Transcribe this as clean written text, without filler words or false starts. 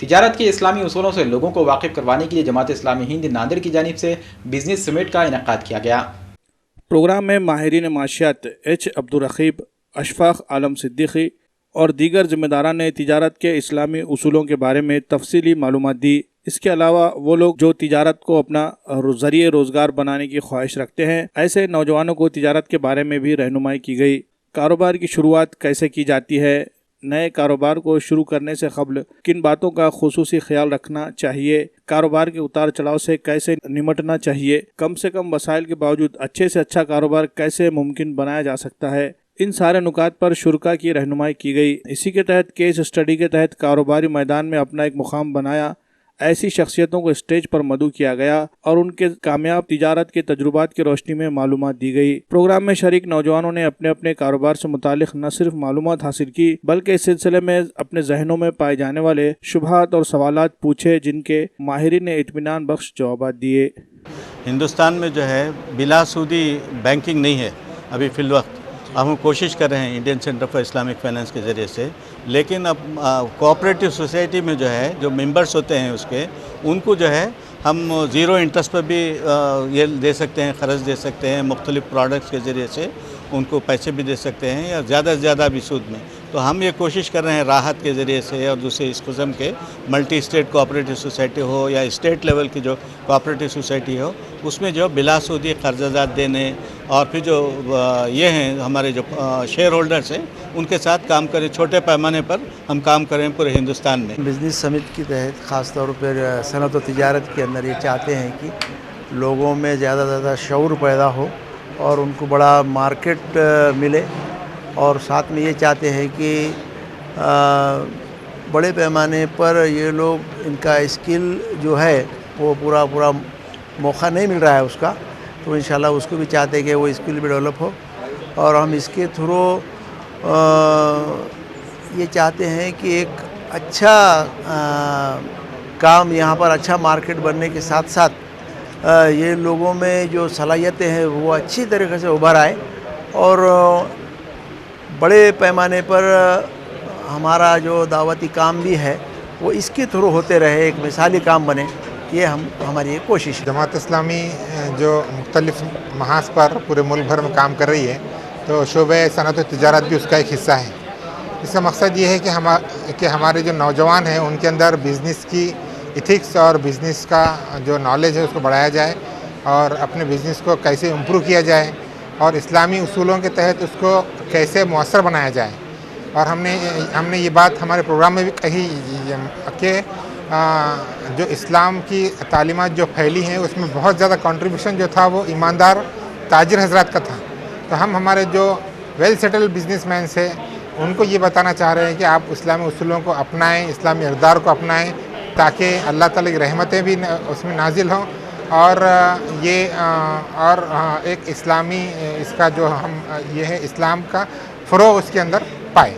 تجارت کے اسلامی اصولوں سے لوگوں کو واقف کروانے کے لیے جماعت اسلامی ہند ناندیڑ کی جانب سے بزنس سمٹ کا انعقاد کیا گیا۔ پروگرام میں ماہرین معاشیات ایچ عبدالرقیب، اشفاق عالم صدیقی اور دیگر ذمہ داران نے تجارت کے اسلامی اصولوں کے بارے میں تفصیلی معلومات دی۔ اس کے علاوہ وہ لوگ جو تجارت کو اپنا ذریعہ روزگار بنانے کی خواہش رکھتے ہیں، ایسے نوجوانوں کو تجارت کے بارے میں بھی رہنمائی کی گئی۔ کاروبار کی شروعات کیسے کی جاتی ہے، نئے کاروبار کو شروع کرنے سے قبل کن باتوں کا خصوصی خیال رکھنا چاہیے، کاروبار کے اتار چڑھاؤ سے کیسے نمٹنا چاہیے، کم سے کم وسائل کے باوجود اچھے سے اچھا کاروبار کیسے ممکن بنایا جا سکتا ہے، ان سارے نکات پر شرکاء کی رہنمائی کی گئی۔ اسی کے تحت کیس اسٹڈی کے تحت کاروباری میدان میں اپنا ایک مقام بنایا، ایسی شخصیتوں کو اسٹیج پر مدعو کیا گیا اور ان کے کامیاب تجارت کے تجربات کی روشنی میں معلومات دی گئی۔ پروگرام میں شریک نوجوانوں نے اپنے اپنے کاروبار سے متعلق نہ صرف معلومات حاصل کی بلکہ اس سلسلے میں اپنے ذہنوں میں پائے جانے والے شبہات اور سوالات پوچھے، جن کے ماہرین نے اطمینان بخش جوابات دیے۔ ہندوستان میں جو ہے بلا سودی بینکنگ نہیں ہے ابھی فی الوقت۔ ہم کوشش کر رہے ہیں Indian centre for Islamic finance کے ذریعے سے، لیکن اب کوآپریٹو سوسائٹی میں جو ہے جو ممبرس ہوتے ہیں اس کے، ان کو جو ہے ہم زیرو انٹرسٹ پر بھی یہ دے سکتے ہیں، قرض دے سکتے ہیں، مختلف پروڈکٹس کے ذریعے سے ان کو پیسے بھی دے سکتے ہیں یا زیادہ سے زیادہ بھی سود میں۔ تو ہم یہ کوشش کر رہے ہیں راحت کے ذریعے سے اور دوسرے اس قسم کے ملٹی اسٹیٹ کوآپریٹو سوسائٹی ہو یا اسٹیٹ لیول کی جو کوآپریٹو سوسائٹی ہو، اس میں جو بلا سودی قرضات دینے اور پھر جو یہ ہیں ہمارے جو شیئر ہولڈرس ہیں ان کے ساتھ کام کریں، چھوٹے پیمانے پر ہم کام کریں پورے ہندوستان میں۔ بزنس سمٹ کے تحت خاص طور پر صنعت و تجارت کے اندر یہ چاہتے ہیں کہ لوگوں میں زیادہ سے زیادہ شعور پیدا ہو اور ان کو بڑا مارکیٹ ملے، اور ساتھ میں یہ چاہتے ہیں کہ بڑے پیمانے پر یہ لوگ ان کا اسکل جو ہے وہ پورا موقع نہیں مل رہا ہے اس کا، تو انشاءاللہ اس کو بھی چاہتے ہیں کہ وہ اسکل بھی ڈیولپ ہو، اور ہم اس کے تھرو یہ چاہتے ہیں کہ ایک اچھا کام یہاں پر اچھا مارکیٹ بننے کے ساتھ ساتھ یہ لوگوں میں جو صلاحیتیں ہیں وہ اچھی طریقے سے ابھر آئے اور بڑے پیمانے پر ہمارا جو دعوتی کام بھی ہے وہ اس کے تھرو ہوتے رہے، ایک مثالی کام بنے، یہ ہماری ایک کوشش ہے۔ جماعت اسلامی جو مختلف محاذ پر پورے ملک بھر میں کام کر رہی ہے، تو شعبہ صنعت و تجارت بھی اس کا ایک حصہ ہے۔ اس کا مقصد یہ ہے کہ ہمارے جو نوجوان ہیں ان کے اندر بزنس کی ایتھکس اور بزنس کا جو نالج ہے اس کو بڑھایا جائے اور اپنے بزنس کو کیسے امپروو کیا جائے اور اسلامی اصولوں کے تحت اس کو کیسے مؤثر بنایا جائے۔ اور ہم نے یہ بات ہمارے پروگرام میں بھی کہی کہ جو اسلام کی تعلیمات جو پھیلی ہیں اس میں بہت زیادہ کنٹریبیوشن جو تھا وہ ایماندار تاجر حضرات کا تھا، تو ہم ہمارے جو ویل سیٹل بزنس مینس ہیں ان کو یہ بتانا چاہ رہے ہیں کہ آپ اسلامی اصولوں کو اپنائیں، اسلامی اقدار کو اپنائیں، تاکہ اللہ تعالیٰ کی رحمتیں بھی اس میں نازل ہوں اور ایک اسلامی اس کا جو ہم یہ ہے اسلام کا فروغ اس کے اندر پائے۔